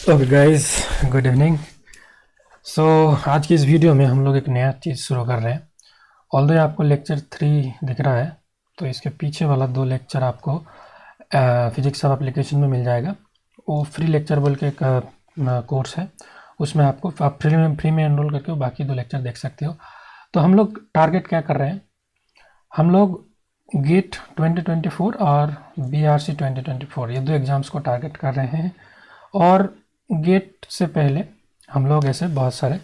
Okay guys, good evening. So आज की इस वीडियो में हम लोग एक नया चीज़ शुरू कर रहे हैं। ऑल्दो आपको लेक्चर 3 दिख रहा है, तो इसके पीछे वाला 2 लेक्चर आपको फिजिक्स ऑफ एप्लीकेशन में मिल जाएगा। वो फ्री लेक्चर बोल के एक कोर्स है, उसमें आपको आप फ्री में एनरोल करके वो बाकी 2 लेक्चर देख सकते हो। तो हम लोग टारगेट क्या कर रहे हैं, हम लोग गेट 2024 और BRC 2024 ये 2 एग्ज़ाम्स को टारगेट कर रहे हैं। और गेट से पहले हम लोग ऐसे बहुत सारे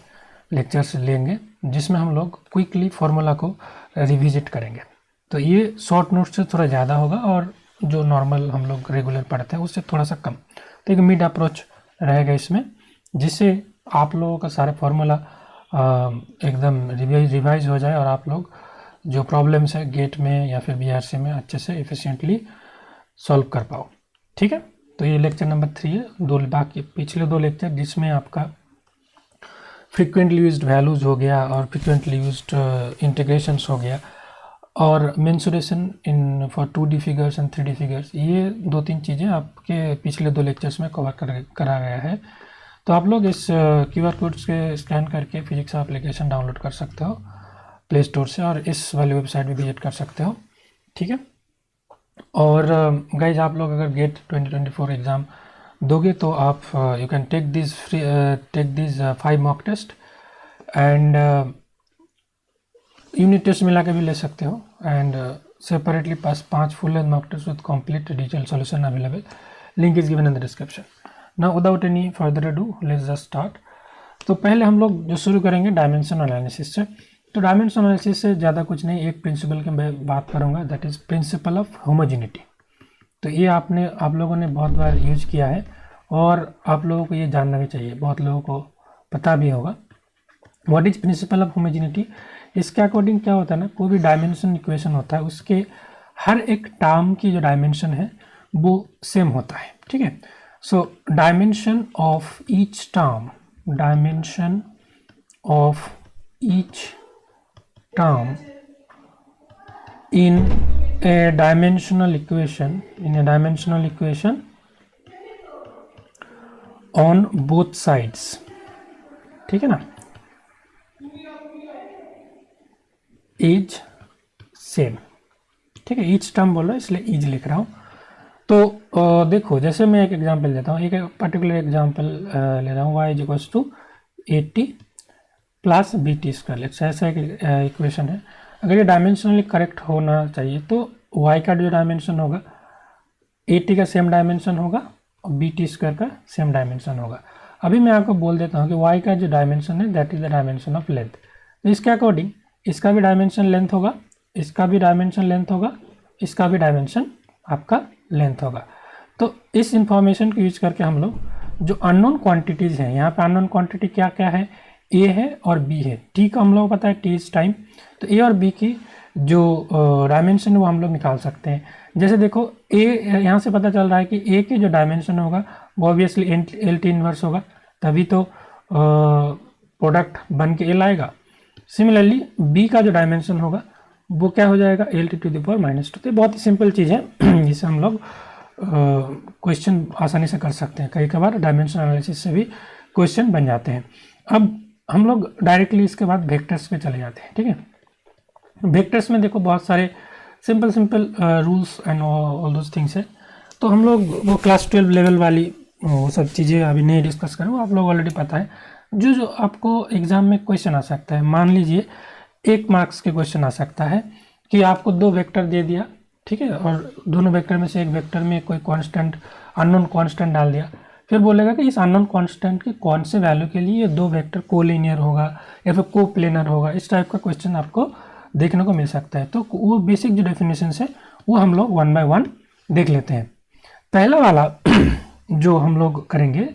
लेक्चर्स लेंगे जिसमें हम लोग क्विकली फार्मूला को रिविजिट करेंगे। तो ये शॉर्ट नोट से थोड़ा ज़्यादा होगा और जो नॉर्मल हम लोग रेगुलर पढ़ते हैं उससे थोड़ा सा कम। तो एक मिड अप्रोच रहेगा इसमें, जिससे आप लोगों का सारे फार्मूला एकदम रिवाइज हो जाए और आप लोग जो प्रॉब्लम्स है गेट में या फिर BRC में अच्छे से एफिशिएंटली सॉल्व कर पाओ। ठीक है, तो ये लेक्चर नंबर 3 है। बाकी पिछले 2 लेक्चर जिसमें आपका फ्रीक्वेंटली यूज्ड वैल्यूज़ हो गया और फ्रीक्वेंटली यूज्ड इंटीग्रेशंस हो गया और mensuration in for 2D figures and 3D figures, ये 2-3 चीज़ें आपके पिछले 2 लेक्चर्स में कवर करा गया है। तो आप लोग इस QR कोड्स के स्कैन करके फिजिक्स एप्लीकेशन डाउनलोड कर सकते हो प्ले स्टोर से और इस वाली वेबसाइट भी विजिट कर सकते हो। ठीक है, और गाइज आप लोग अगर गेट 2024 एग्ज़ाम दोगे तो आप you can take this 5 mock test and unit test मिला के भी ले सकते हो एंड सेपरेटली पास 5 full length mock test with complete detail solution available. Link is given in the description. Now without any further ado let's just start. तो पहले हम लोग जो शुरू करेंगे डायमेंशन एनालिसिस से। तो डायमेंशन एनालिसिस से ज़्यादा कुछ नहीं, एक प्रिंसिपल की मैं बात करूँगा, that is principle of homogeneity. तो ये आप लोगों ने बहुत बार यूज किया है और आप लोगों को ये जानना भी चाहिए, बहुत लोगों को पता भी होगा what is principle of homogeneity. इसके अकॉर्डिंग क्या होता है ना, कोई भी डायमेंशन इक्वेशन होता है उसके हर एक टर्म की जो डायमेंशन है वो सेम होता है। ठीक है, so dimension of each term, dimension of each term in a dimensional equation on both sides, ठीक है ना, इज सेम। ठीक है, ईच टर्म बोल रहा है इसलिए इज लिख रहा हूँ। तो देखो, जैसे मैं एक एग्जांपल लेता हूँ, एक पर्टिकुलर एग्जांपल ले रहा हूँ, y is equals to 80 plus BT²। ऐसा एक इक्वेशन है। अगर ये डायमेंशनली करेक्ट होना चाहिए तो y का जो डायमेंशन होगा 80 का सेम डायमेंशन होगा और BT² का सेम डायमेंशन होगा। अभी मैं आपको बोल देता हूँ कि y का जो डायमेंशन है that is the dimension of length. तो इसके अकॉर्डिंग इसका भी डायमेंशन लेंथ होगा, इसका भी डायमेंशन लेंथ होगा, इसका भी डायमेंशन आपका लेंथ होगा। तो इस इंफॉर्मेशन को यूज करके हम लोग जो अननोन क्वांटिटीज़ हैं, यहाँ पे अननोन क्वांटिटी क्या क्या है, ए है और बी है। टी का हम लोग को पता है, टी इज टाइम। तो ए और बी की जो डायमेंशन है वो हम लोग निकाल सकते हैं। जैसे देखो, ए यहाँ से पता चल रहा है कि ए के जो डायमेंशन होगा वो ऑब्वियसली LT इनवर्स होगा, तभी तो प्रोडक्ट बन के एल आएगा। सिमिलरली बी का जो डायमेंशन होगा वो क्या हो जाएगा, LT⁻²। तो बहुत ही सिंपल चीज़ है जिसे हम लोग क्वेश्चन आसानी से कर सकते हैं। कई बार डायमेंशन एनालिसिस से भी क्वेश्चन बन जाते हैं। अब हम लोग डायरेक्टली इसके बाद वेक्टर्स पे चले जाते हैं। ठीक है, वेक्टर्स में देखो बहुत सारे simple rules and all those things है। तो हम लोग वो क्लास 12 लेवल वाली वो सब चीज़ें अभी नहीं डिस्कस करें, वो आप लोग ऑलरेडी पता है। जो आपको एग्ज़ाम में क्वेश्चन आ सकता है, मान लीजिए 1 मार्क्स के क्वेश्चन आ सकता है कि आपको 2 वेक्टर दे दिया, ठीक है, और दोनों वेक्टर में से एक वेक्टर में कोई कांस्टेंट, अननोन कांस्टेंट डाल दिया, फिर बोलेगा कि इस अननोन कांस्टेंट के कौन से वैल्यू के लिए ये 2 वेक्टर कोलिनियर होगा या फिर कोप्लेनर होगा। इस टाइप का क्वेश्चन आपको देखने को मिल सकता है। तो वो बेसिक जो डेफिनेशन है वो हम लोग 1 बाय 1 देख लेते हैं। पहला वाला जो हम लोग करेंगे,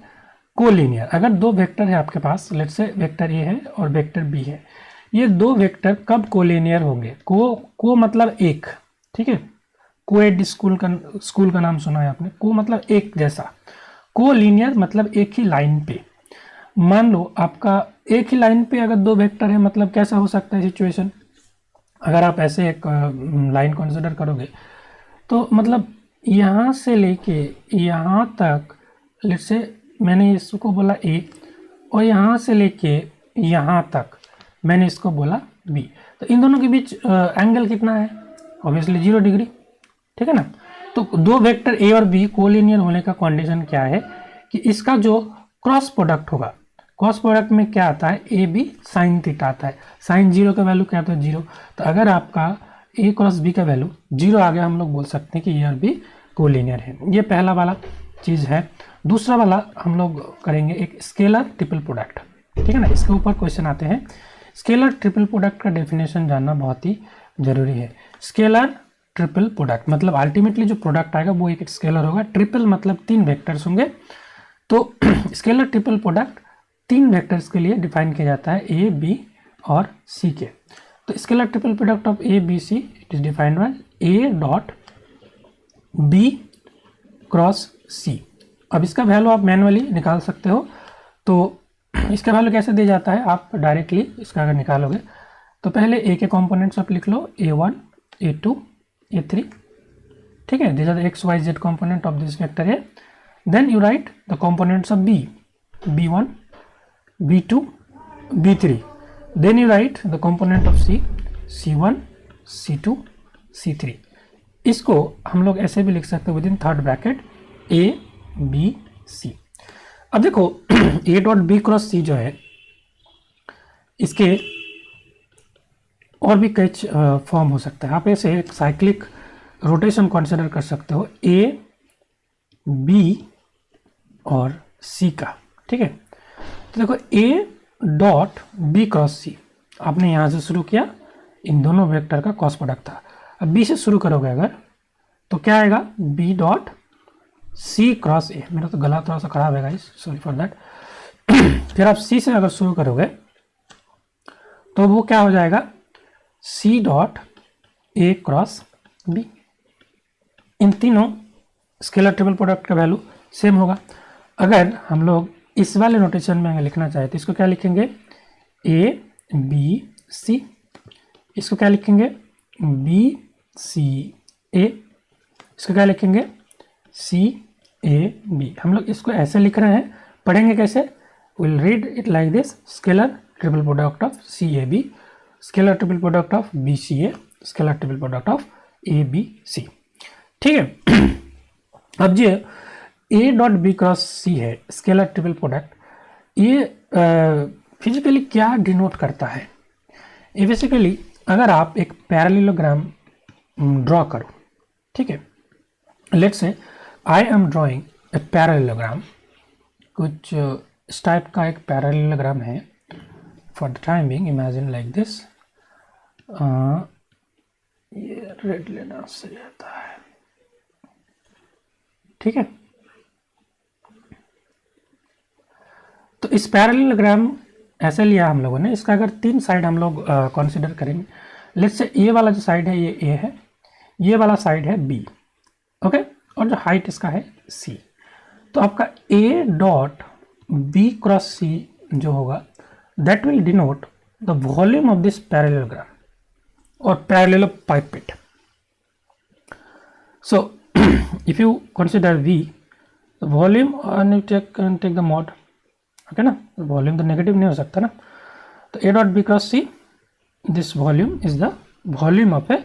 कोलिनियर। अगर 2 वेक्टर है आपके पास, लेट्स से वेक्टर ए है और वेक्टर बी है, ये 2 वेक्टर कब कोलिनियर होंगे? को मतलब एक, ठीक है, कोएड स्कूल का नाम सुना है आपने। को मतलब एक जैसा, कोलिनियर मतलब एक ही लाइन पे। मान लो आपका एक ही लाइन पे अगर 2 वेक्टर है, मतलब कैसा हो सकता है सिचुएशन, अगर आप ऐसे एक लाइन कंसिडर करोगे तो मतलब यहाँ से लेके यहाँ तक लेट्स से मैंने इसको बोला ए, और यहाँ से लेके यहाँ तक मैंने इसको बोला बी, तो इन दोनों के बीच एंगल कितना है? ऑब्वियसली 0 डिग्री, ठीक है ना। तो दो वेक्टर ए और बी कोलिनियर होने का कंडीशन क्या है कि इसका जो क्रॉस प्रोडक्ट होगा, क्रॉस प्रोडक्ट में क्या आता है, ए बी साइन थीटा आता है। साइन 0 का वैल्यू क्या आता है? 0। तो अगर आपका ए क्रॉस बी का वैल्यू 0 आ गया, हम लोग बोल सकते हैं कि ए और बी कोलिनियर है। ये पहला वाला चीज़ है। दूसरा वाला हम लोग करेंगे एक स्केलर ट्रिपल प्रोडक्ट, ठीक है ना। इसके ऊपर क्वेश्चन आते हैं। स्केलर ट्रिपल प्रोडक्ट का डेफिनेशन जानना बहुत ही जरूरी है। स्केलर ट्रिपल प्रोडक्ट मतलब अल्टीमेटली जो प्रोडक्ट आएगा वो एक स्केलर होगा। ट्रिपल मतलब 3 वेक्टर्स होंगे। तो स्केलर ट्रिपल प्रोडक्ट 3 वेक्टर्स के लिए डिफाइन किया जाता है, ए बी और सी के। तो scalar triple product of A B C it is defined by A dot B cross C. अब इसका वैल्यू आप मैनुअली निकाल सकते हो। तो इसका वैल्यू कैसे दिया जाता है, आप डायरेक्टली इसका अगर निकालोगे तो पहले ए के कंपोनेंट्स आप लिख लो, a1 a2 a3, ठीक है। This are the X Y Z component of this vector A. Then you write the components of B, b1 b2 b3। Then you write the component of C, c1 c2 c3। इसको हम लोग ऐसे भी लिख सकते हैं with in third bracket a b c। अब देखो ए डॉट बी क्रॉस सी जो है, इसके और भी कई फॉर्म हो सकता है। आप ऐसे एक साइक्लिक रोटेशन कंसिडर कर सकते हो ए बी और सी का, ठीक है। तो देखो ए डॉट बी क्रॉस सी, आपने यहाँ से शुरू किया, इन दोनों वेक्टर का क्रॉस प्रोडक्ट था। अब बी से शुरू करोगे अगर तो क्या आएगा, B dot C cross A. मेरा तो गला थोड़ा सा खराब है गाइस, सॉरी फॉर दैट। फिर आप सी से अगर शुरू करोगे तो वो क्या हो जाएगा, C dot A cross B. इन तीनों स्केलर ट्रिपल प्रोडक्ट का वैल्यू सेम होगा। अगर हम लोग इस वाले नोटेशन में अगर लिखना चाहे तो इसको क्या लिखेंगे, ए बी सी। इसको क्या लिखेंगे, बी सी ए। इसको क्या लिखेंगे, सी ए बी। हम लोग इसको ऐसे लिख रहे हैं, पढ़ेंगे कैसे, will read it like this, scalar triple product of C A B, scalar triple product of B C A, scalar triple product of A B C, ठीक है। अब ये A dot B cross C है scalar triple product, ये physically क्या denote करता है, ये बेसिकली अगर आप एक पैरेललोग्राम ड्रॉ करो, ठीक है। Let's say I am drawing a parallelogram, कुछ इस टाइप का एक पैरेललोग्राम है। For the time being imagine like this, ये रेड लेना सही रहता है, ठीक है। तो इस पैरेललोग्राम ऐसे लिया हम लोगों ने, इसका अगर 3 साइड हम लोग कंसिडर करेंगे। लेट्स से ये वाला जो साइड है ये ए है, ये वाला साइड है बी, ओके, और जो हाइट इसका है सी। तो आपका A dot B cross C जो होगा that will denote the volume of this parallelogram और parallelepiped. So if you consider we volume and you take the mod, okay ना, वॉल्यूम तो नेगेटिव नहीं हो सकता ना। तो A dot B cross C, this volume is the volume of a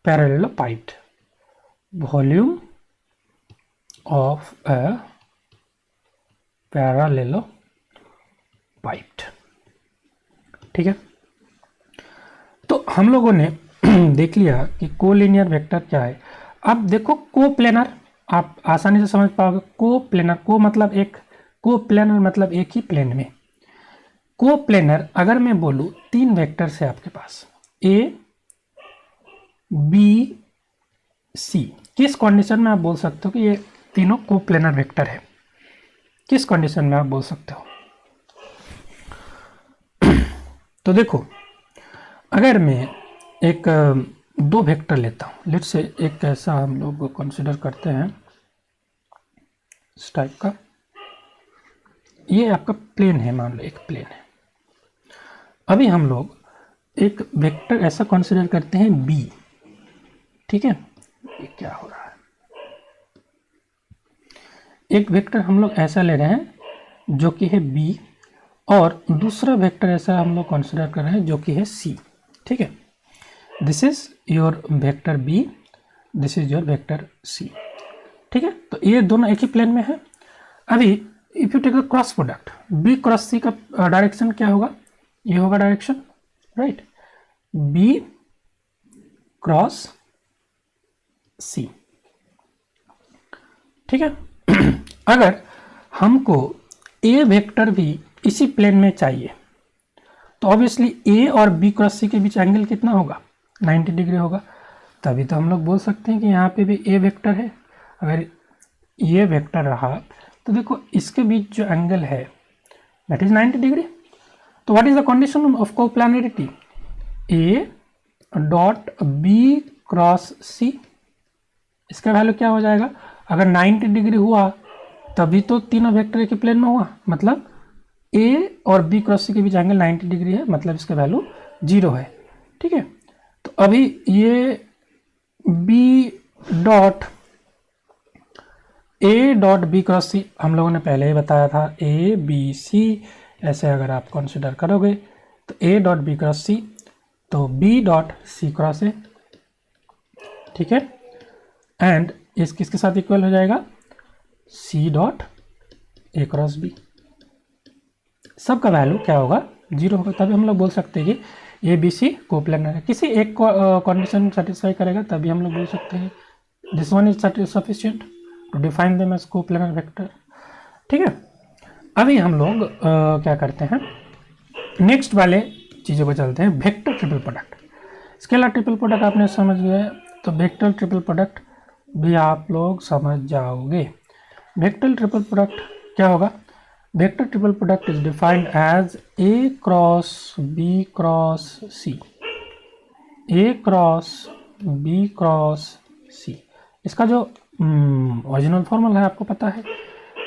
parallelepiped, volume of a parallelepiped, ठीक है। तो हम लोगों ने देख लिया कि कोलिनियर वेक्टर क्या है। अब देखो कोप्लेनर, आप आसानी से समझ पाओगे। कोप्लेनर, को मतलब एक, कोप्लेनर मतलब एक ही प्लेन में। कोप्लेनर अगर मैं बोलूँ 3 वेक्टर्स है आपके पास, ए बी सी, किस कंडीशन में आप बोल सकते हो कि ये तीनों कोप्लेनर वेक्टर है, किस कंडीशन में आप बोल सकते हो। तो देखो अगर मैं एक 2 वेक्टर लेता हूँ, लेट्स से एक ऐसा हम लोग कंसिडर करते हैं इस टाइप का, ये आपका प्लेन है, मान लो एक प्लेन है। अभी हम लोग एक वेक्टर ऐसा कंसिडर करते हैं बी, ठीक है। ये क्या हो रहा है, एक वेक्टर हम लोग ऐसा ले रहे हैं जो कि है b, और दूसरा वेक्टर ऐसा हम लोग कंसिडर कर रहे हैं जो कि है c। ठीक है, this is your vector b, this is your vector c। ठीक है, तो ये दोनों एक ही प्लेन में है। अभी if you take the cross product, b cross c का डायरेक्शन क्या होगा, ये होगा direction, right, b cross c। ठीक है, अगर हमको a वेक्टर भी इसी प्लेन में चाहिए तो ऑब्वियसली a और b क्रॉस c के बीच एंगल कितना होगा, 90 डिग्री होगा। तभी तो हम लोग बोल सकते हैं कि यहाँ पे भी a वेक्टर है। अगर ये वेक्टर रहा तो देखो इसके बीच जो एंगल है दैट इज 90 डिग्री। तो what is the condition of coplanarity, a dot b cross c, इसका वैल्यू क्या हो जाएगा, अगर 90 डिग्री हुआ तभी तो तीनों वेक्टर एक ही प्लेन में हुआ, मतलब a और b क्रॉस c के बीच एंगल 90 डिग्री है, मतलब इसका वैल्यू 0 है। ठीक है, तो अभी ये b dot b cross c हम लोगों ने पहले ही बताया था, a b c ऐसे अगर आप कंसिडर करोगे तो a dot b cross c, तो b dot c cross a। ठीक है, एंड इस किसके साथ इक्वल हो जाएगा, c dot a cross b, सबका वैल्यू क्या होगा, 0 होगा। तभी हम लोग बोल सकते हैं कि ए बी सी कोप्लानर है। किसी एक कंडीशन सेटिस्फाई करेगा तभी हम लोग बोल सकते हैं this one is sufficient to define them as coplanar vector. ठीक है, अभी हम लोग क्या करते हैं, नेक्स्ट वाले चीज़ों को चलते हैं, vector triple product. Scalar triple product आपने समझ गए, तो वेक्टर ट्रिपल प्रोडक्ट भी आप लोग समझ जाओगे। वेक्टर ट्रिपल प्रोडक्ट क्या होगा, vector triple product is defined as a cross b cross c, a cross b cross c। इसका जो ओरिजिनल फॉर्मूला है आपको पता है,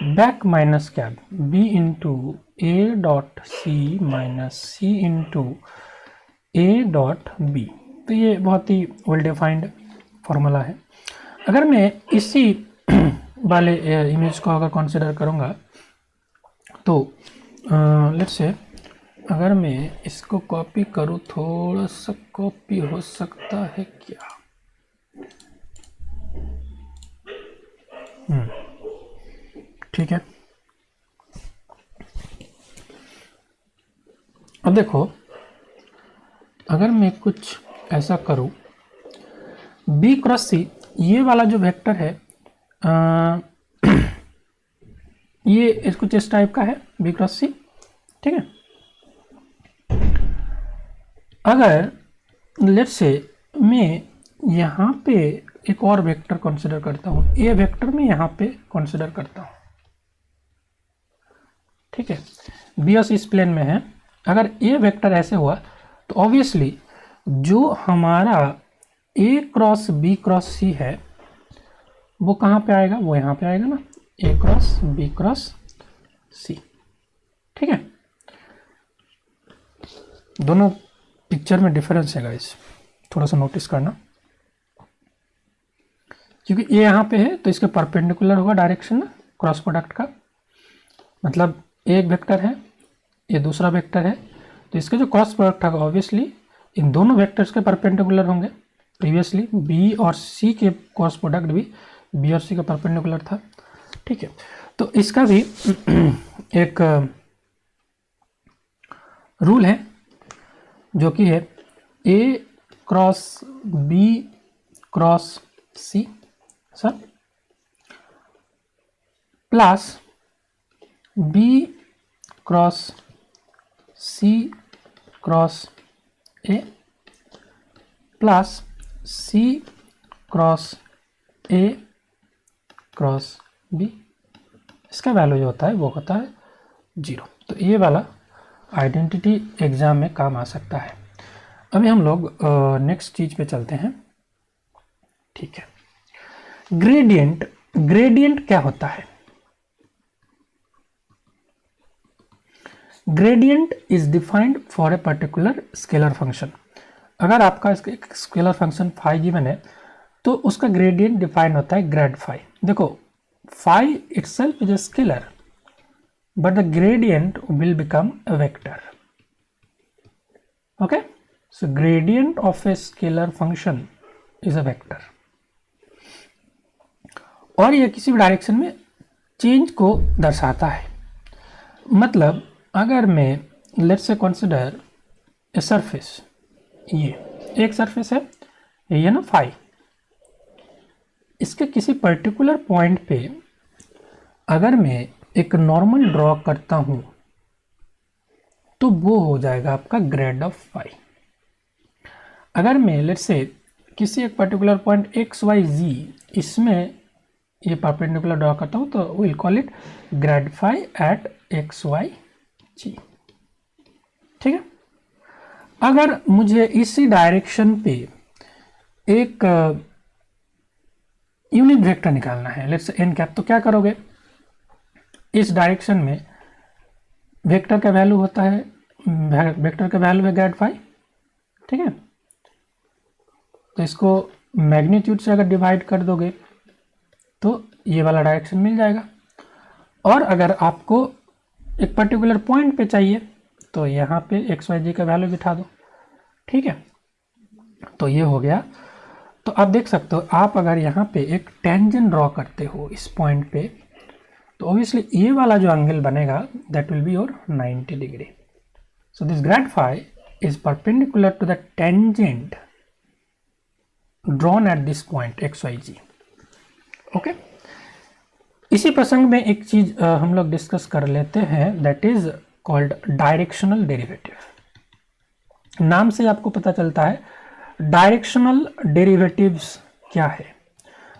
बैक माइनस क्या, b into A dot C minus C into A dot B. तो ये बहुत ही वेल डिफाइंड फॉर्मूला है। अगर मैं इसी वाले इमेज को अगर कंसिडर करूँगा तो लेट्स से अगर मैं इसको कॉपी करूँ, थोड़ा सा कॉपी हो सकता है क्या, ठीक है। अब देखो अगर मैं कुछ ऐसा करूँ, b क्रॉस c, ये वाला जो वेक्टर है ये इस कुछ इस टाइप का है, b क्रॉस c। ठीक है, अगर लेट्स से मैं यहाँ पे एक और वेक्टर कंसिडर करता हूँ, a वेक्टर में यहाँ पे कंसिडर करता हूँ। ठीक है, b और c इस प्लेन में है। अगर a वेक्टर ऐसे हुआ तो ऑब्वियसली जो हमारा a cross b cross c है वो कहाँ पे आएगा, वो यहाँ पे आएगा ना, a cross b cross c। ठीक है, दोनों पिक्चर में डिफरेंस है गाइस, थोड़ा सा नोटिस करना, क्योंकि ये यहाँ पे है तो इसके परपेंडिकुलर होगा डायरेक्शन ना क्रॉस प्रोडक्ट का, मतलब एक वेक्टर है ये दूसरा वेक्टर है, तो इसका जो क्रॉस प्रोडक्ट होगा ऑब्वियसली इन दोनों वेक्टर्स के परपेंडिकुलर होंगे। प्रीवियसली b और c के क्रॉस प्रोडक्ट भी b और c का परपेंडिकुलर था। ठीक है, तो इसका भी एक रूल है जो कि है a cross b cross c sir plus b cross c cross a plus c cross a cross b। इसका वैल्यू जो होता है वो होता है 0। तो ये वाला आइडेंटिटी एग्जाम में काम आ सकता है। अभी हम लोग नेक्स्ट चीज पे चलते हैं। ठीक है, ग्रेडियंट, ग्रेडियंट क्या होता है, gradient is defined for a particular scalar function. अगर आपका एक स्केलर फंक्शन फाई गिवन है तो उसका ग्रेडियंट डिफाइन होता है ग्रेड फाई। देखो phi itself is a scalar, but the gradient will become a vector. Okay, so gradient of a scalar function is a vector. और यह किसी भी डायरेक्शन में चेंज को दर्शाता है। मतलब अगर मैं let's say consider a surface, ये एक सरफेस है, ये ना फाई, इसके किसी पर्टिकुलर पॉइंट पे अगर मैं एक नॉर्मल ड्रॉ करता हूं तो वो हो जाएगा आपका ग्रेड ऑफ फाई। अगर मैं लेट्स से किसी एक particular point X Y Z इसमें ये परपेंडिकुलर ड्रॉ करता हूं तो will call it grad phi at X Y Z. ठीक है, अगर मुझे इसी डायरेक्शन पे एक यूनिट वेक्टर निकालना है लेट्स से एन कैप, तो क्या करोगे, इस डायरेक्शन में वेक्टर का वैल्यू होता है, वेक्टर का वैल्यू है ग्रेड फाई। ठीक है, तो इसको मैग्नीट्यूड से अगर डिवाइड कर दोगे तो ये वाला डायरेक्शन मिल जाएगा। और अगर आपको एक पर्टिकुलर पॉइंट पे चाहिए तो यहाँ पे एक्स वाई जी का वैल्यू बिठा दो। ठीक है, तो ये हो गया। तो आप देख सकते हो, आप अगर यहाँ पे एक टेंजेंट ड्रॉ करते हो इस पॉइंट पे तो ऑब्वियसली ये वाला जो एंगल बनेगा that will be your 90 degree. So this grad phi is perpendicular to the tangent drawn at this point X Y Z. Okay, इसी प्रसंग में एक चीज हम लोग डिस्कस कर लेते हैं that is called directional derivative. नाम से आपको पता चलता है डायरेक्शनल डेरिवेटिव्स क्या है,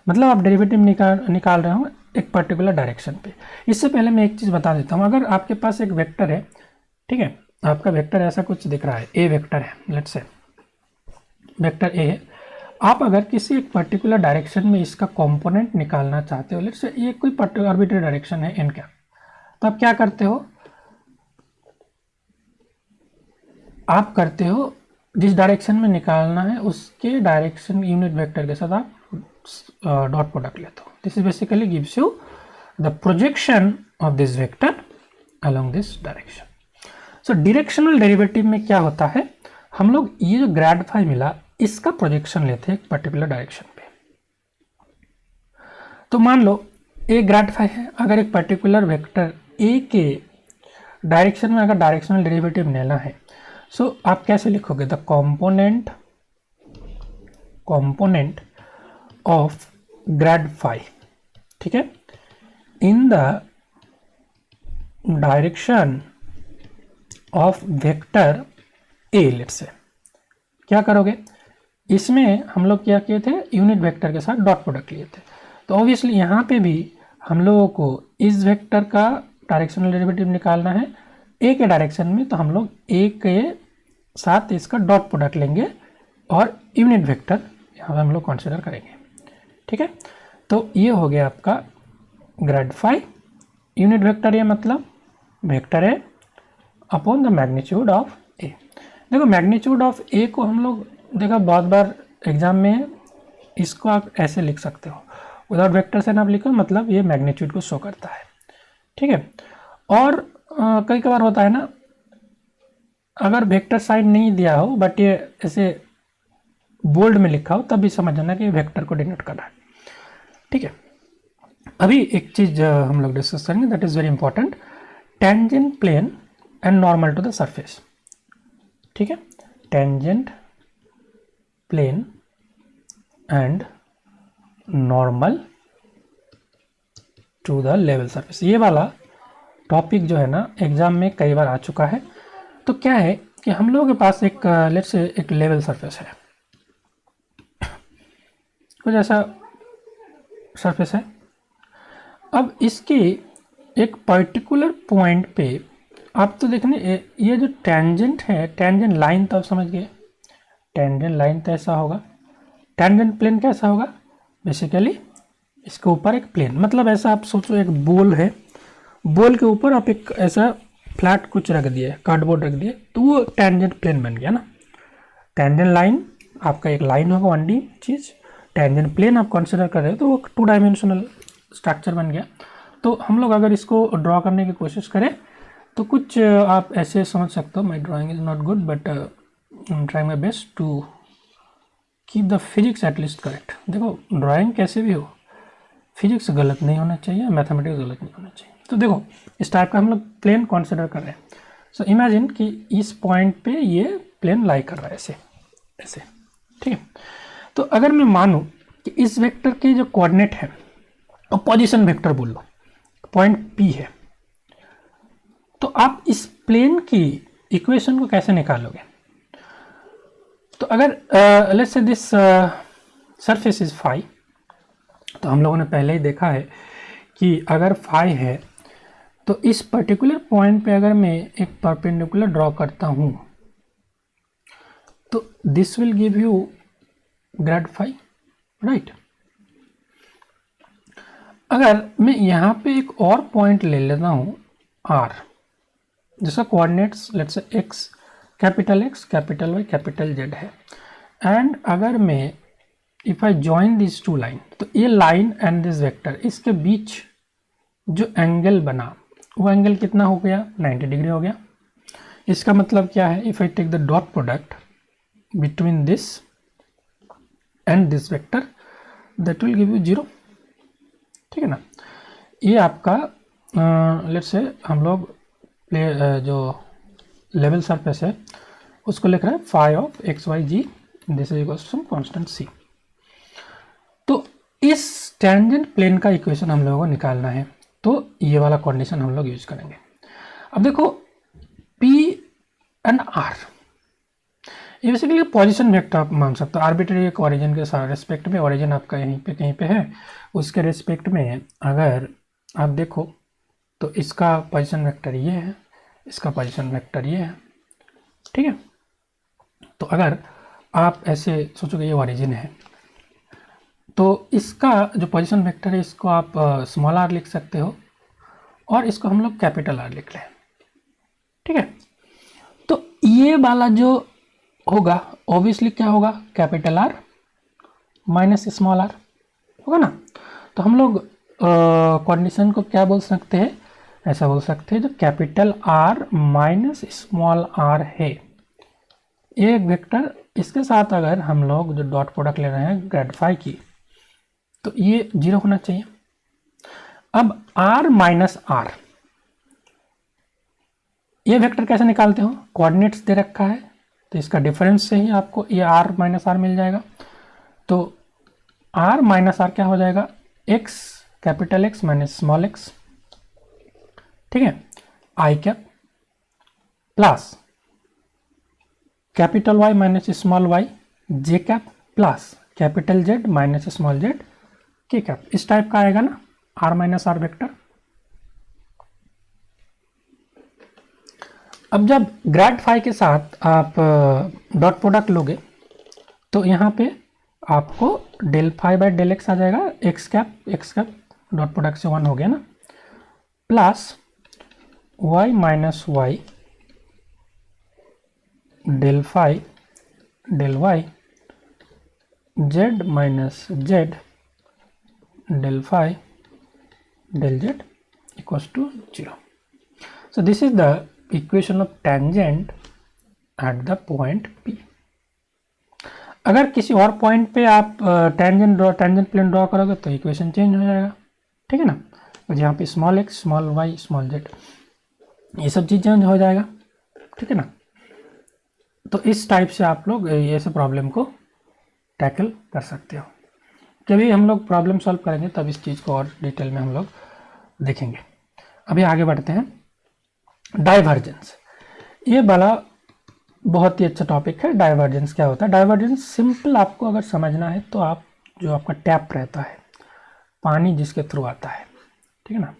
मतलब आप डेरिवेटिव निकाल रहे हो एक पर्टिकुलर डायरेक्शन पे। इससे पहले मैं एक चीज़ बता देता हूँ, अगर आपके पास एक वेक्टर है, ठीक है, आपका वेक्टर ऐसा कुछ दिख रहा है, ए वेक्टर है, लेट्स से वेक्टर ए है, आप अगर किसी एक पर्टिकुलर डायरेक्शन में इसका कंपोनेंट निकालना चाहते हो, लेट्स से ये कोई पर्टिकुलर आर्बिट्रेरी डायरेक्शन है एन का, तो आप क्या करते हो, आप करते हो जिस डायरेक्शन में निकालना है उसके डायरेक्शन यूनिट वेक्टर के साथ आप डॉट प्रोडक्ट लेते हो। This is basically gives you the projection of this vector along this direction. So directional derivative में क्या होता है, हम लोग ये जो ग्रेड फाई मिला इसका प्रोजेक्शन लेते हैं एक पर्टिकुलर डायरेक्शन पे। तो मान लो ए ग्रेड फाई है, अगर एक पर्टिकुलर वेक्टर ए के डायरेक्शन में अगर डायरेक्शनल डेरिवेटिव लेना है, सो आप कैसे लिखोगे, the component of grad phi, ठीक है, in the direction of vector A. Let's say क्या करोगे, इसमें हम लोग क्या किए थे, यूनिट वेक्टर के साथ डॉट प्रोडक्ट लिए थे। तो ऑब्वियसली यहाँ पे भी हम लोगों को इस वेक्टर का डायरेक्शनल डेरिवेटिव निकालना है ए के डायरेक्शन में, तो हम लोग ए के साथ इसका डॉट प्रोडक्ट लेंगे और यूनिट वेक्टर यहाँ पे हम लोग कंसिडर करेंगे। ठीक है, तो ये हो गया आपका ग्रेड फाई। यूनिट वेक्टर ये मतलब वेक्टर है अपॉन द मैग्नीट्यूड ऑफ ए। देखो मैग्नीट्यूड ऑफ ए को हम लोग देखो बहुत बार एग्जाम में इसको आप ऐसे लिख सकते हो, विदाउट वेक्टर से आप लिखो, मतलब ये मैग्नीट्यूड को शो करता है। ठीक है, और कई बार होता है ना, अगर वेक्टर साइन नहीं दिया हो बट ये ऐसे बोल्ड में लिखा हो तब भी समझ जाना कि वेक्टर को डिनोट कर रहा है। ठीक है, अभी एक चीज हम लोग डिस्कस करेंगे that is very important, tangent plane and normal to the surface. ठीक है, tangent plane and normal to the level surface, ये वाला टॉपिक जो है ना एग्जाम में कई बार आ चुका है। तो क्या है कि हम लोगों के पास एक लेट्स से एक लेवल सरफेस है, कुछ ऐसा सरफेस है। अब इसकी एक पर्टिकुलर पॉइंट पे आप तो देखने ये जो टेंजेंट है, टेंजेंट लाइन तो आप समझ गए, टेंजेंट लाइन तो ऐसा होगा, टेंजेंट प्लेन कैसा होगा, बेसिकली इसके ऊपर एक प्लेन, मतलब ऐसा आप सोचो एक बोल है, बोल के ऊपर आप एक ऐसा फ्लैट कुछ रख दिए, कार्डबोर्ड रख दिए, तो वो टेंजेंट प्लेन बन गया ना। टेंजेंट लाइन आपका एक लाइन होगा 1D चीज़, टेंजेंट प्लेन आप कंसिडर कर रहे हो तो वो 2 डायमेंशनल स्ट्रक्चर बन गया। तो हम लोग अगर इसको ड्रॉ करने की कोशिश करें तो कुछ आप ऐसे समझ सकते हो, my drawing is not good but I am trying my best to keep the physics at least correct. देखो ड्राइंग कैसे भी हो, फिजिक्स गलत नहीं होना चाहिए, मैथमेटिक्स गलत नहीं होना चाहिए। तो देखो इस टाइप का हम लोग प्लेन कंसिडर कर रहे हैं। सो इमेजिन कि इस पॉइंट पे ये प्लेन लाई कर रहा है ऐसे ऐसे, ठीक है। तो अगर मैं मानूं कि इस वेक्टर के जो कोऑर्डिनेट है और पोजीशन वेक्टर बोल लो, पॉइंट P है, तो आप इस प्लेन की इक्वेशन को कैसे निकालोगे? तो अगर let's say this surface is phi, तो हम लोगों ने पहले ही देखा है कि अगर फाई है तो इस पर्टिकुलर पॉइंट पे अगर मैं एक परपेंडिकुलर ड्रॉ करता हूं तो this will give you grad phi, right. अगर मैं यहाँ पे एक और पॉइंट ले लेता हूँ R, जिसका coordinates let's say X capital Y capital Z है, एंड अगर मैं if I join this to line, तो ये लाइन एंड दिस वेक्टर, इसके बीच जो एंगल बना वो एंगल कितना हो गया? 90 डिग्री हो गया। इसका मतलब क्या है? If I take the dot product between this and this vector that will give you 0, ठीक है ना। ये आपका लेट्स से हम लोग जो लेवल सरफेस है उसको लिख रहे हैं phi of X Y Z, this is equal to some constant C. तो इस टेंजेंट प्लेन का इक्वेशन हम लोगों को निकालना है, तो ये वाला कंडीशन हम लोग यूज करेंगे। अब देखो P एंड R ये बेसिकली पोजीशन वेक्टर आप मान सकते हो, आर्बिट्रेरी एक ओरिजिन के साथ रेस्पेक्ट में, ओरिजिन आपका यहीं पे कहीं पे है, उसके रेस्पेक्ट में अगर आप देखो तो इसका पोजीशन वेक्टर ये है, इसका पोजीशन वेक्टर ये है, ठीक है। तो अगर आप ऐसे सोचोगे ये ओरिजिन है, तो इसका जो पोजीशन वेक्टर है इसको आप स्मॉल r लिख सकते हो और इसको हम लोग कैपिटल R लिख लें, ठीक है। तो ये वाला जो होगा ऑब्वियसली क्या होगा? Capital R minus small r होगा ना। तो हम लोग कंडीशन को क्या बोल सकते हैं? ऐसा बोल सकते हैं जो capital R minus small r है एक वेक्टर, इसके साथ अगर हम लोग जो डॉट प्रोडक्ट ले रहे हैं ग्रेड फाई की, तो ये 0 होना चाहिए। अब R माइनस R ये वेक्टर कैसे निकालते हो? कोऑर्डिनेट्स दे रखा है तो इसका डिफरेंस से ही आपको ये R माइनस R मिल जाएगा। तो R माइनस R क्या हो जाएगा? X capital X minus small x, ठीक है, I cap plus capital Y minus small y J cap plus capital Z minus small z K cap. इस टाइप का आएगा ना R माइनस R वेक्टर। अब जब ग्रेड फाई के साथ आप डॉट प्रोडक्ट लोगे तो यहाँ पे आपको del phi by del X आ जाएगा, एक्स कैप डॉट प्रोडक्ट से 1 हो गया ना, plus y minus Y del phi del Y z minus z del phi del z equals to 0. So this is the equation of tangent at the point P. अगर किसी और point पे आप tangent plane draw करोगे तो equation change हो जाएगा, ठीक है ना। और यहाँ पे small x small y small z ये सब चीज़ चेंज हो जाएगा, ठीक है ना। तो इस टाइप से आप लोग ये सब प्रॉब्लम को टैकल कर सकते हो। कभी हम लोग प्रॉब्लम सॉल्व करेंगे तब इस चीज़ को और डिटेल में हम लोग देखेंगे। अभी आगे बढ़ते हैं। डाइवर्जेंस ये वाला बहुत ही अच्छा टॉपिक है। डाइवर्जेंस क्या होता है? डाइवर्जेंस सिंपल आपको अगर समझना है तो आप जो आपका टैप रहता है, पानी जिसके थ्रू आता है, ठीक है ना,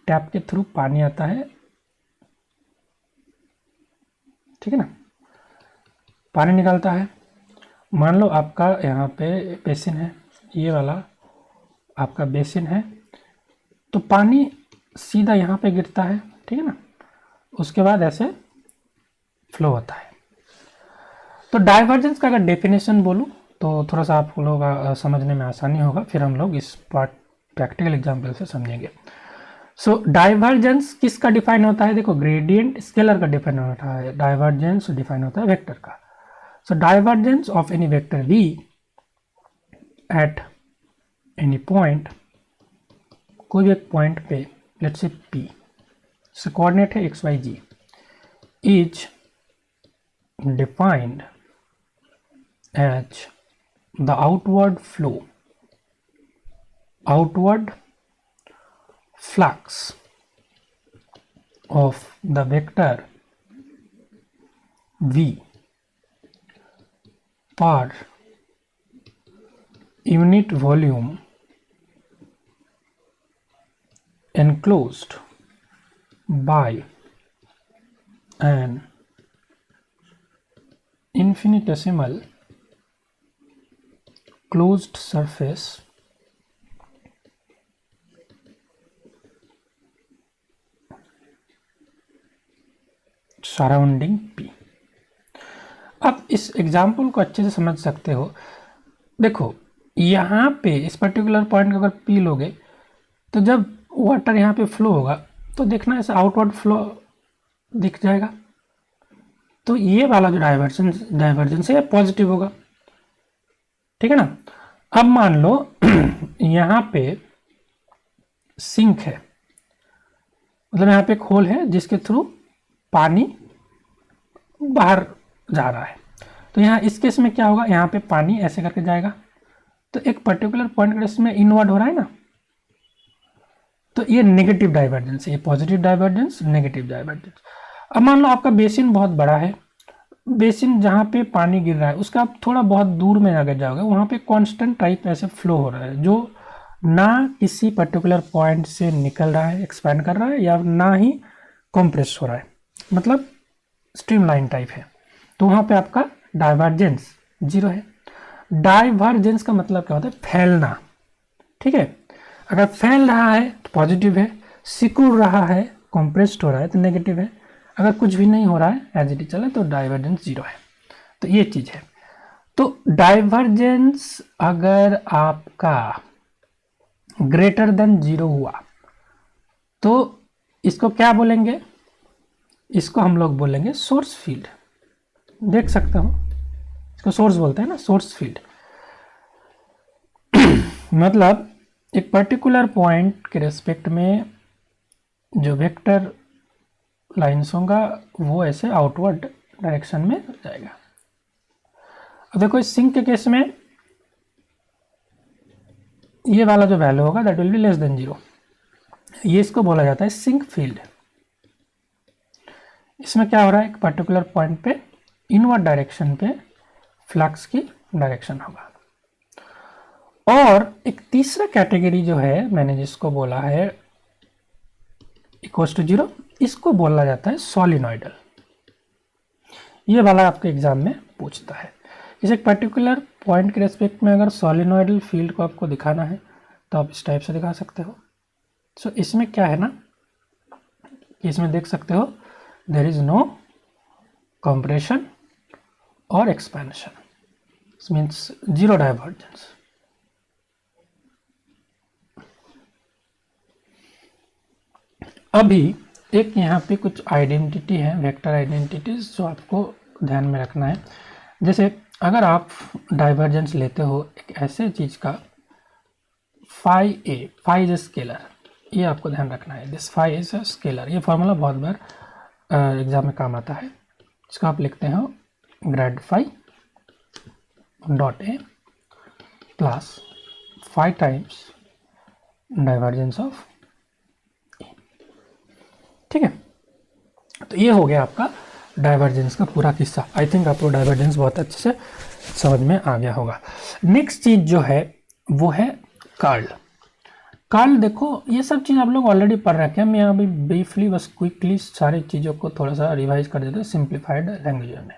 टैप के थ्रू पानी आता है, ठीक है ना, पानी निकलता है। मान लो आपका यहाँ पे बेसिन है, ये वाला आपका बेसिन है, तो पानी सीधा यहाँ पे गिरता है, ठीक है ना, उसके बाद ऐसे फ्लो होता है। तो डाइवर्जेंस का अगर डेफिनेशन बोलूँ तो थोड़ा सा आप लोग समझने में आसानी होगा, फिर हम लोग इस पार्ट प्रैक्टिकल एग्जाम्पल से समझेंगे। सो डाइवर्जेंस किसका डिफाइन होता है, देखो ग्रेडियंट स्केलर का डिफाइन होता है, डाइवर्जेंस डिफाइन होता है वेक्टर का। So divergence of any vector v at any point, कोई भी एक पॉइंट पे लेट्स से p, इसका कोऑर्डिनेट है x y g, is defined as the outward flow, outward flux of the vector v per unit volume enclosed by an infinitesimal closed surface surrounding P। अब इस example को अच्छे से समझ सकते हो। देखो यहाँ पे इस पर्टिकुलर पॉइंट का अगर P लोगे तो जब वाटर यहाँ पे फ्लो होगा तो देखना ऐसा आउटवर्ड फ्लो दिख जाएगा, तो ये वाला जो डाइवर्जेंस है पॉजिटिव होगा, ठीक है ना। अब मान लो यहाँ पे सिंक है, मतलब यहाँ पे एक होल है जिसके थ्रू पानी बाहर जा रहा है, तो यहाँ इस केस में क्या होगा, यहाँ पे पानी ऐसे करके जाएगा, तो एक पर्टिकुलर पॉइंट के इसमें इनवर्ड हो रहा है ना, तो ये नेगेटिव डाइवर्जेंस है, ये पॉजिटिव डाइवर्जेंस, नेगेटिव डाइवर्जेंस। अब मान लो आपका बेसिन बहुत बड़ा है, बेसिन जहाँ पे पानी गिर रहा है उसका आप थोड़ा बहुत दूर में अगर जाओगे वहाँ पे कांस्टेंट टाइप ऐसे फ्लो हो रहा है, जो ना किसी पर्टिकुलर पॉइंट से निकल रहा है, एक्सपैंड कर रहा है, या ना ही कॉम्प्रेस हो रहा है, मतलब स्ट्रीमलाइन टाइप है, तो वहाँ पे आपका डाइवर्जेंस 0 है। डाइवर्जेंस का मतलब क्या होता है, फैलना, ठीक है। अगर फैल रहा है तो पॉजिटिव है, सिकुड़ रहा है, कॉम्प्रेस्ड हो रहा है तो नेगेटिव है, अगर कुछ भी नहीं हो रहा है एज इट इज चले तो डाइवर्जेंस 0 है। तो ये चीज़ है। तो डाइवर्जेंस अगर आपका ग्रेटर देन 0 हुआ तो इसको क्या बोलेंगे, इसको हम लोग बोलेंगे सोर्स फील्ड। देख सकते हो इसको सोर्स बोलते हैं ना, सोर्स फील्ड। मतलब एक पर्टिकुलर पॉइंट के रेस्पेक्ट में जो वेक्टर लाइन्स होगा वो ऐसे आउटवर्ड डायरेक्शन में जाएगा। अब देखो इस सिंक के केस में ये वाला जो वैल्यू होगा that will be less than 0, ये इसको बोला जाता है सिंक फील्ड। इसमें क्या हो रहा है, एक पर्टिकुलर पॉइंट पे इनवर्ड डायरेक्शन पे फ्लक्स की डायरेक्शन होगा। और एक तीसरा कैटेगरी जो है मैंने जिसको बोला है इक्वल्स टू 0, इसको बोला जाता है सॉलिनॉइडल। ये वाला आपके एग्जाम में पूछता है। इस एक पर्टिकुलर पॉइंट के रेस्पेक्ट में अगर सॉलिनॉइडल फील्ड को आपको दिखाना है तो आप इस टाइप से दिखा सकते हो। सो इसमें क्या है ना, इसमें देख सकते हो देयर इज नो कंप्रेशन और एक्सपेंशन, मीन्स 0 डाइवर्जेंस। अभी एक यहाँ पे कुछ आइडेंटिटी है, वेक्टर आइडेंटिटीज, जो आपको ध्यान में रखना है। जैसे अगर आप डाइवर्जेंस लेते हो एक ऐसे चीज़ का, phi A, phi is a scalar, ये आपको ध्यान रखना है, this phi is a scalar. ये फॉर्मूला बहुत बार एग्जाम में काम आता है। इसको आप लिखते हो grad phi dot A plus phi times divergence of, ठीक है। तो ये हो गया आपका डाइवर्जेंस का पूरा किस्सा। आई थिंक आपको डाइवर्जेंस बहुत अच्छे से समझ में आ गया होगा। नेक्स्ट चीज़ जो है वो है कर्ल। कर्ल देखो ये सब चीज़ आप लोग ऑलरेडी पढ़ रखे हैं, मैं अभी ब्रीफली बस क्विकली सारी चीज़ों को थोड़ा सा रिवाइज कर देते हैं सिंप्लीफाइड लैंग्वेज में।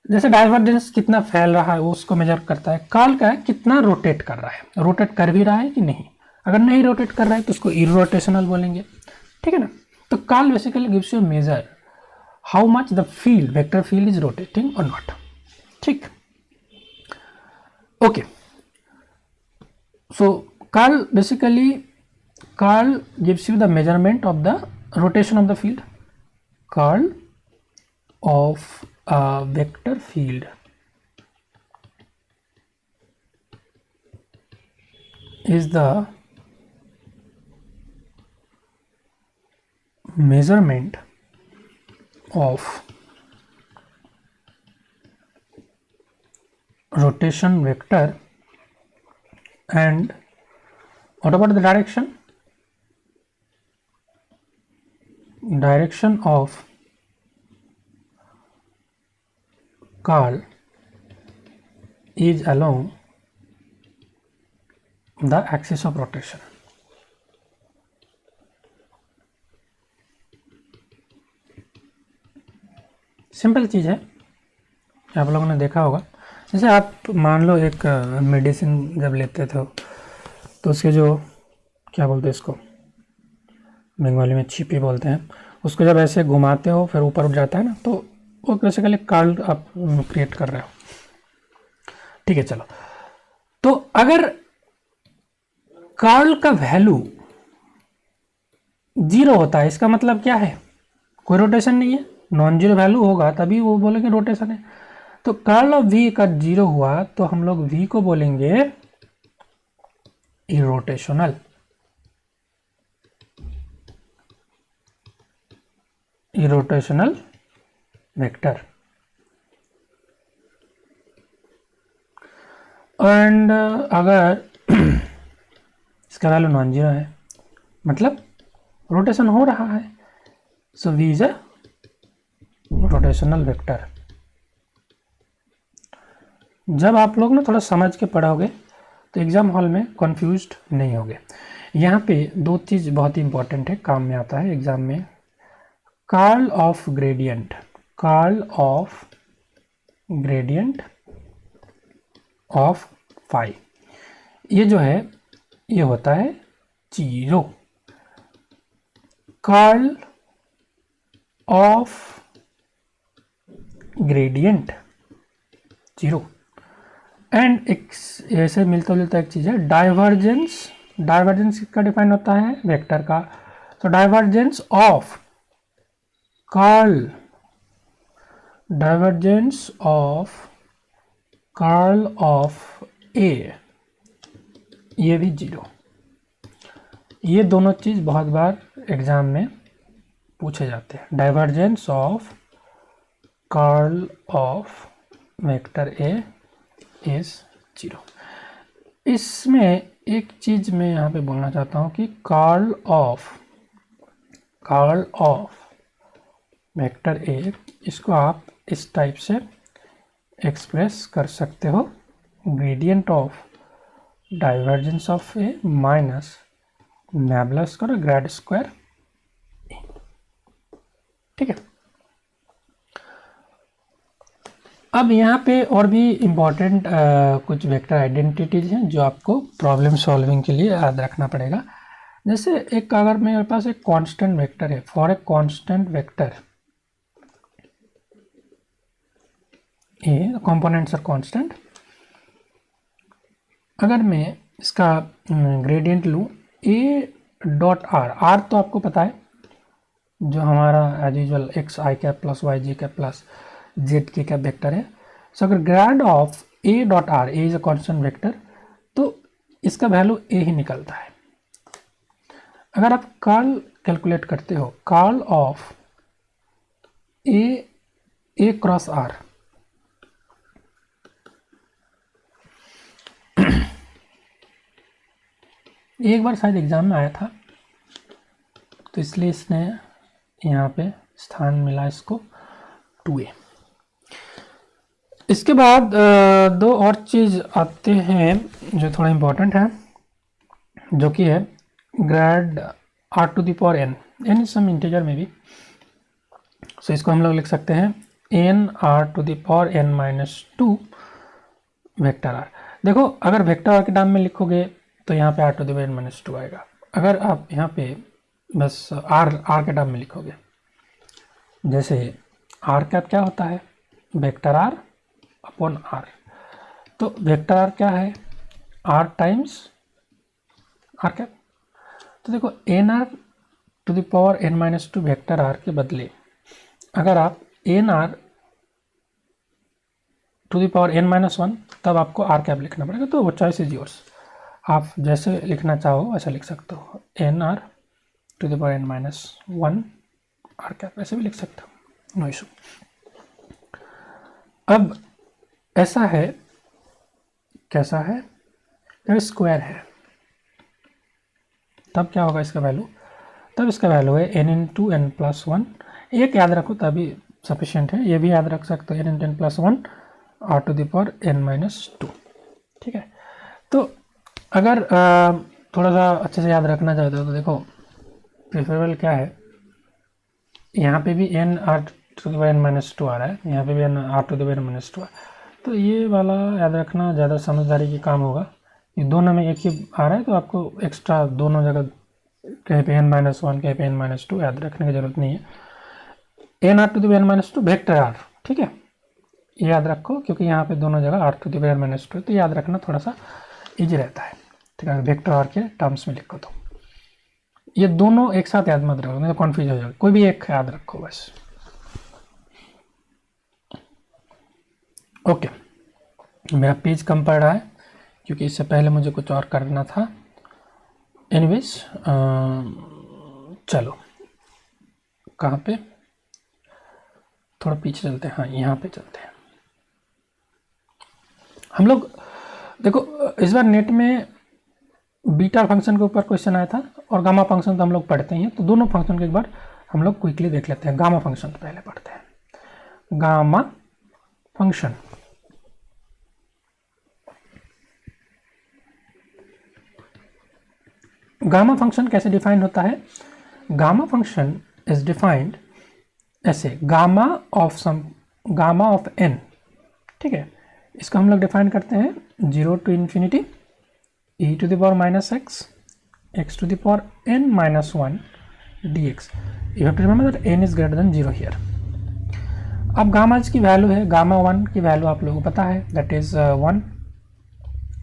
जैसे डाइवर्जेंस कितना फैल रहा है वो उसको मेजर करता है। कर्ल का है कितना रोटेट कर रहा है, रोटेट कर भी रहा है कि नहीं। अगर नहीं रोटेट कर रहा है तो उसको इरोटेशनल बोलेंगे, ठीक है ना। तो curl basically gives you major how much the field, vector field is rotating और नॉट, ठीक। Okay, so curl basically curl gives you the measurement of the rotation of the field. Curl of a vector field is the measurement of rotation vector. And what about the direction? Direction of curl is along the axis of rotation. Simple चीज़ है, आप लोगों ने देखा होगा। जैसे आप मान लो एक मेडिसिन जब लेते थे तो उसके जो क्या बोलते हैं इसको, बंगाली में छिपी बोलते हैं, उसको जब ऐसे घुमाते हो फिर ऊपर उठ जाता है ना, तो वो बेसिकली कर्ल आप क्रिएट कर रहे हो। ठीक है, चलो, तो अगर कर्ल का वैल्यू 0 होता है, इसका मतलब क्या है, कोई रोटेशन नहीं है। नॉन जीरो वैल्यू होगा तभी वो बोलेंगे रोटेशन है। तो कर्ल ऑफ v का 0 हुआ तो हम लोग v को बोलेंगे इरोटेशनल। Irrotational vector. एंड अगर इसका वैल्यू नॉन जीरो है मतलब रोटेशन हो रहा है, सो v is a rotational vector. जब आप लोग ना थोड़ा समझ के पढ़ोगे तो एग्जाम हॉल में कंफ्यूज्ड नहीं होगे। यहाँ पे दो चीज़ बहुत ही इंपॉर्टेंट है, काम में आता है एग्जाम में। Curl of gradient, curl of gradient of phi, ये जो है ये होता है 0। Curl of gradient 0। एंड एक ऐसे मिलता जुलता एक चीज़ है डाइवर्जेंस। डाइवर्जेंस का डिफाइन होता है वेक्टर का, तो divergence of curl, divergence of curl of A, ये भी 0। ये दोनों चीज़ बहुत बार एग्जाम में पूछे जाते हैं। Divergence of curl of vector A is 0। इसमें एक चीज़ मैं यहाँ पे बोलना चाहता हूँ कि कर्ल ऑफ वेक्टर ए, इसको आप इस टाइप से एक्सप्रेस कर सकते हो, gradient of divergence of A minus nabla square grad square A. ठीक है, अब यहाँ पे और भी इम्पॉर्टेंट कुछ वेक्टर आइडेंटिटीज हैं जो आपको प्रॉब्लम सॉल्विंग के लिए याद रखना पड़ेगा। जैसे एक अगर मेरे पास एक कांस्टेंट वेक्टर है, for a constant vector A components are constant, अगर मैं इसका ग्रेडियंट लूँ ए डॉट आर, आर तो आपको पता है जो हमारा एज यूजुअल एक्स आई कैप प्लस वाई जी कैप प्लस जेड के कैप वेक्टर है। सो अगर grade of A dot are, A is a constant vector, तो इसका वैल्यू ए ही निकलता है। अगर आप कर्ल कैलकुलेट करते हो, curl of A cross R, एक बार शायद एग्जाम में आया था तो इसलिए इसने यहाँ पे स्थान मिला इसको 2a। इसके बाद दो और चीज़ आते हैं जो थोड़ा इम्पोर्टेंट है, जो कि है grad r to the power n, n some integer में भी। सो इसको हम लोग लिख सकते हैं n are to the power N minus 2 vector r. देखो अगर वेक्टर आर के टर्म में लिखोगे तो यहाँ पे r to the power N minus 2 आएगा। अगर आप यहाँ पे बस आर के टर्म में लिखोगे, जैसे आर कैप क्या होता है, वेक्टर आर अपॉन आर, तो वेक्टर आर क्या है, आर टाइम्स आर कैप। तो देखो n are to the power N minus two vector r के बदले अगर आप n are to the power N minus one, तब आपको आर कैप लिखना पड़ेगा। तो वो चॉइस इज योर्स, आप जैसे लिखना चाहो वैसा लिख सकते हो। N are to the power N minus one r cap ऐसे भी लिख सकते हो, नो इशू। अब ऐसा है, कैसा है, जब स्क्वायर है तब क्या होगा इसका वैल्यू, तब इसका वैल्यू है n into n plus one. एक याद रखो तभी सफिशिएंट है, ये भी याद रख सकते हो n into n plus one r to the power N minus two. ठीक है, तो अगर थोड़ा सा अच्छे से याद रखना चाहते हो तो देखो प्रेफरेबल क्या है, यहाँ पे भी N are to the power N minus two आ रहा है, यहाँ पे भी N are to the power N minus two आ रहा है, तो ये वाला याद रखना ज़्यादा समझदारी की काम होगा। ये दोनों में एक ही आ रहा है तो आपको एक्स्ट्रा दोनों जगह कहीं पे एन माइनस वन कहीं पे एन माइनस टू याद रखने की जरूरत नहीं है। N are to the power N minus two vector r, ठीक है, ये याद रखो क्योंकि यहाँ पे दोनों जगह r to the power N minus two, तो याद रखना थोड़ा सा ईजी रहता है। ठीक है, वेक्टर आर के टर्म्स में लिखो तो ये दोनों एक साथ याद मत रखो, नहीं तो कन्फ्यूज हो जाएगा, कोई भी एक याद रखो बस। ओके, मेरा पेज कम पड़ रहा है क्योंकि इससे पहले मुझे कुछ और करना था। एनीवेज चलो कहाँ पे, थोड़ा पीछे चलते हैं, हाँ यहाँ पे चलते हैं हम लोग। देखो इस बार नेट में बीटा फंक्शन के ऊपर क्वेश्चन आया था और गामा फंक्शन तो हम लोग पढ़ते हैं, तो दोनों फंक्शन को एक बार हम लोग क्विकली देख लेते हैं। गामा फंक्शन पहले पढ़ते हैं। गामा फंक्शन, गामा फंक्शन कैसे डिफाइन होता है? गामा फंक्शन इज डिफाइंड ऐसे, गामा ऑफ एन, ठीक है, इसको हम लोग डिफाइन करते हैं 0 to infinity e to the power minus x to the power n minus one dx। You have to remember that n is greater than 0 here. अब gamma की वैल्यू है, गामा 1 की वैल्यू आप लोगों को पता है, दैट इज 1।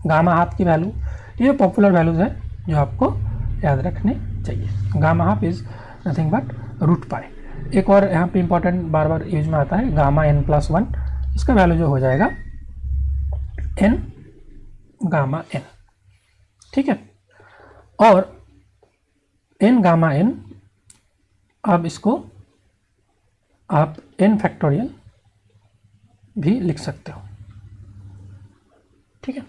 गामा हाफ की वैल्यू, ये पॉपुलर वैल्यूज है जो आपको याद रखने चाहिए। Gamma half is nothing but root pi. एक और यहाँ पे इंपॉर्टेंट बार बार यूज में आता है, गामा n प्लस वन, इसका वैल्यू जो हो जाएगा n गामा n, ठीक है। और n गामा n, अब इसको आप n फैक्टोरियल भी लिख सकते हो, ठीक है।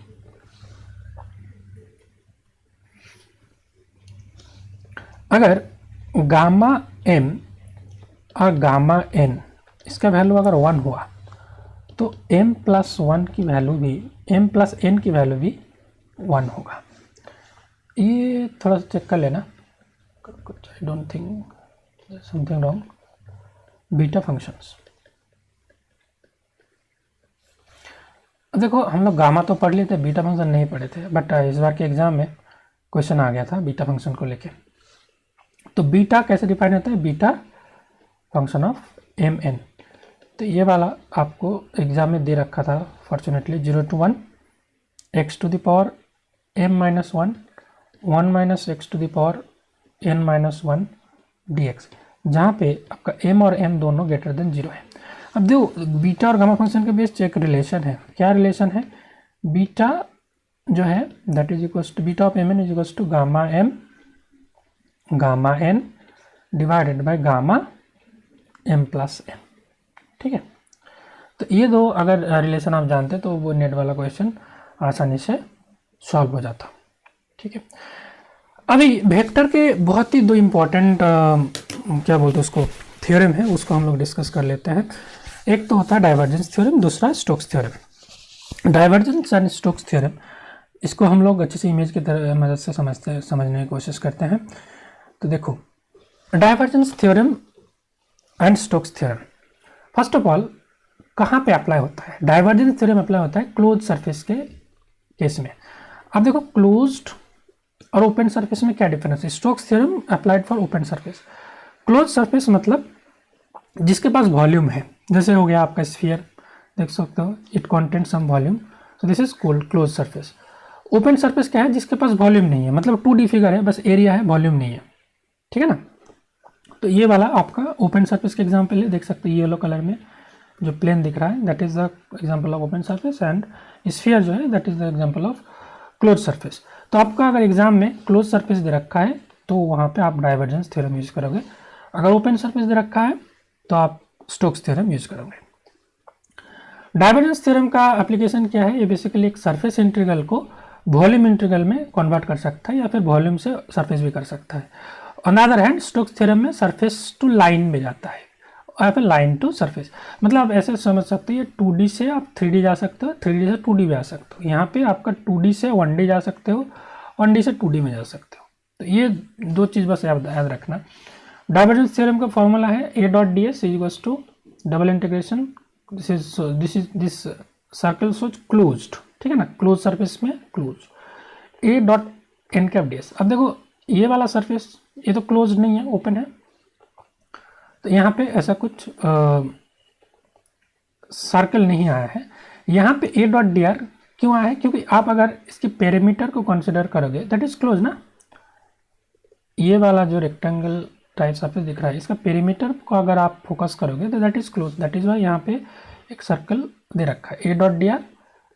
अगर गामा m और गामा n इसका वैल्यू अगर 1 हुआ तो m प्लस वन की वैल्यू भी, m प्लस n की वैल्यू भी 1 होगा। ये थोड़ा सा चेक कर लेना, कुछ I don't think something wrong. Beta functions, देखो हम लोग गामा तो पढ़ लिए थे, बीटा फंक्शन नहीं पढ़े थे, बट इस बार के एग्जाम में क्वेश्चन आ गया था बीटा फंक्शन को लेके। तो बीटा कैसे डिफाइन होता है? Beta function of m n, तो ये वाला आपको एग्जाम में दे रखा था fortunately, 0 to 1 x to the power m minus one, 1 minus x to the power n minus one dx, जहाँ पे आपका m और n दोनों ग्रेटर देन 0 है। अब देखो बीटा और गामा फंक्शन के बीच एक रिलेशन है। क्या रिलेशन है? बीटा जो है that is equals to, beta of m n is equals to gamma m gamma n divided by gamma m plus n, ठीक है। तो ये दो अगर रिलेशन आप जानते तो वो नेट वाला क्वेश्चन आसानी से सॉल्व हो जाता, ठीक है। अभी वेक्टर के बहुत ही दो इम्पोर्टेंट क्या बोलते हैं उसको, थ्योरम है, उसको हम लोग डिस्कस कर लेते हैं। एक तो होता है डाइवर्जेंस थ्योरम, दूसरा Stokes theorem. Divergence and Stokes theorem, इसको हम लोग अच्छे से इमेज की मदद से समझने की कोशिश करते हैं। तो देखो divergence theorem and Stokes theorem, first of all कहाँ पे अप्लाई होता है? डाइवर्जेंस थ्योरम अप्लाई होता है क्लोज सरफेस के केस में। अब देखो क्लोज्ड और ओपन सरफेस में क्या डिफरेंस है? Stokes theorem applied for open surface. Close surface मतलब जिसके पास वॉल्यूम है, जैसे हो गया आपका स्फीयर, देख सकते हो it content some volume, so this is close surface. Open surface क्या है, जिसके पास वॉल्यूम नहीं है, मतलब 2D फिगर है, बस एरिया है, वॉल्यूम नहीं है, ठीक है ना। तो ये वाला आपका ओपन सरफेस का एग्जांपल है, देख सकते हैं येलो कलर में जो प्लेन दिख रहा है, that is the example of open surface, and sphere जो है that is the example of close surface. तो आपका अगर एग्जाम में क्लोज सरफेस दे रखा है तो वहाँ पे आप डाइवर्जेंस थ्योरम यूज करोगे, अगर ओपन सरफेस दे रखा है तो आप स्टोक्स थ्योरम यूज करोगे। डाइवर्जेंस थ्योरम का एप्लीकेशन क्या है, ये बेसिकली एक सरफेस इंटीग्रल को वॉल्यूम इंटीग्रल में कन्वर्ट कर सकता है या फिर वॉल्यूम से सरफेस भी कर सकता है। On the other hand Stokes theorem में सरफेस टू लाइन में जाता है और फिर लाइन टू सरफेस, मतलब आप ऐसे समझ सकते हैं 2D से आप 3D जा सकते हो, 3D से 2D भी आ सकते हो, यहाँ पे आपका 2D से 1D जा सकते हो, 1D से 2D में जा सकते हो। तो ये दो चीज़ बस याद रखना। डाइवर्जेंस थ्योरम का फॉर्मूला है a dot D s equals to double integration this circle सोच क्लोज्ड, ठीक है ना, क्लोज सरफेस में close a dot N cap D s. अब देखो ये वाला सरफेस ये तो क्लोज नहीं है, ओपन है, तो यहाँ पे ऐसा कुछ सर्कल नहीं आया है। यहाँ पे a डॉट डी आर क्यों आया है, क्योंकि आप अगर इसके पेरीमीटर को कंसिडर करोगे दैट इज क्लोज ना, ये वाला जो रेक्टेंगल टाइप सरफेस दिख रहा है इसका पेरीमीटर को अगर आप फोकस करोगे तो that is close, that is why यहाँ पे एक सर्कल दे रखा है a dot D R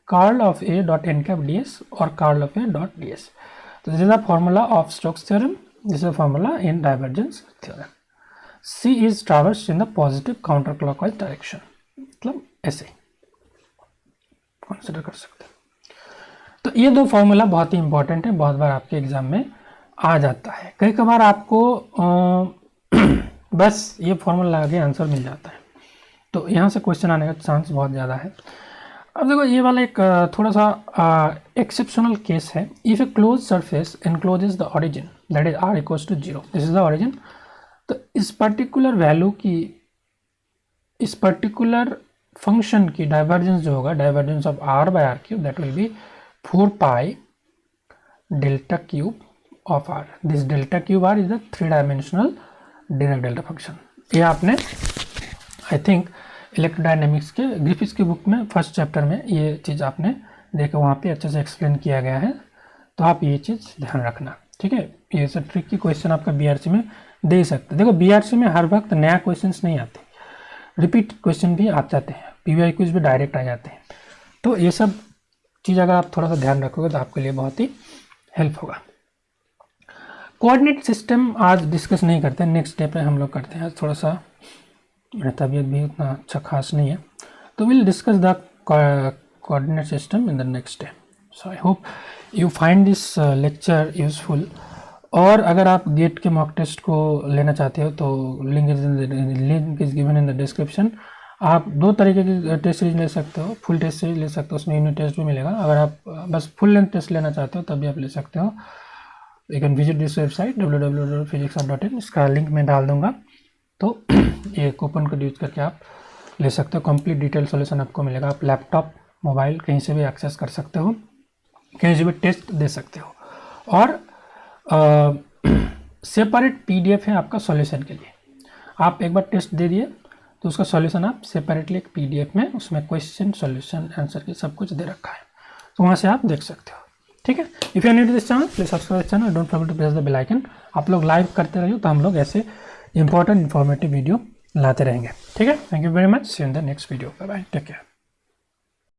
curl of a dot N cap D S और curl of a dot D S. तो this is the formula of Stokes theorem, this is the formula in divergence theorem. C is traversed in the positive counterclockwise direction, मतलब ऐसे consider कर सकते हैं। तो ये दो फॉर्मूला बहुत ही इंपॉर्टेंट है, बहुत बार आपके एग्जाम में आ जाता है, कई कबार आपको बस ये फॉर्मूला लगा के आंसर मिल जाता है, तो यहाँ से क्वेश्चन आने का चांस बहुत ज़्यादा है। अब देखो ये वाला एक थोड़ा सा एक्सेप्शनल केस है, if a close surface encloses the origin that is r equals to 0, this is the origin. तो इस पर्टिकुलर वैल्यू की, इस पर्टिकुलर फंक्शन की डाइवर्जेंस जो होगा, divergence of r by r cube that will be 4 pi delta cube of r। This delta cube r is the 3 dimensional Dirac delta function. ये आपने I think electrodynamics के Griffiths की book में first chapter में ये चीज़ आपने देखा, वहाँ पे अच्छे से एक्सप्लेन किया गया है, तो आप ये चीज़ ध्यान रखना, ठीक है। ये सब ट्रिकी क्वेश्चन आपका बीआरसी में दे सकते हैं। देखो बीआरसी में हर वक्त नया क्वेश्चंस नहीं आते, रिपीट क्वेश्चन भी आ जाते हैं, पीवीआई क्विज भी डायरेक्ट आ जाते हैं, तो ये सब चीज़ अगर आप थोड़ा सा ध्यान रखोगे तो आपके लिए बहुत ही हेल्प होगा। कोऑर्डिनेट सिस्टम आज डिस्कस नहीं करते, नेक्स्ट डे पे हम लोग करते हैं, थोड़ा सा मेरी तबीयत भी उतना अच्छा खास नहीं है, तो will discuss the coordinate system in the next day. So I hope you find this lecture useful. और अगर आप गेट के मॉक टेस्ट को लेना चाहते हो तो link is given in the description. आप दो तरीके की टेस्ट सीरीज ले सकते हो, फुल टेस्ट सीरीज ले सकते हो, उसमें यूनिट टेस्ट भी मिलेगा। अगर आप बस फुल लेंथ टेस्ट लेना चाहते हो तब भी आप ले सकते हो। You can visit this website www.physics.in, इसका लिंक मैं डाल दूंगा, तो ये कूपन कोड यूज करके आप ले सकते हो। कंप्लीट डिटेल सॉल्यूशन आपको मिलेगा, आप लैपटॉप मोबाइल कहीं से भी एक्सेस कर सकते हो, कहीं से भी टेस्ट दे सकते हो। और सेपरेट पीडीएफ है आपका सॉल्यूशन के लिए, आप एक बार टेस्ट दे दिए तो उसका सॉल्यूशन आप सेपरेटली एक पीडीएफ में, उसमें क्वेश्चन सॉल्यूशन आंसर की सब कुछ दे रखा है, तो वहाँ से आप देख सकते हो, ठीक है। If you new to this channel please subscribe this channel, don't forget to press the bell icon. आप लोग लाइव करते रहिए तो हम लोग ऐसे इंपॉर्टेंट इन्फॉर्मेटिव वीडियो लाते रहेंगे, ठीक है। Thank you very much, see you in the next video, bye bye, take care.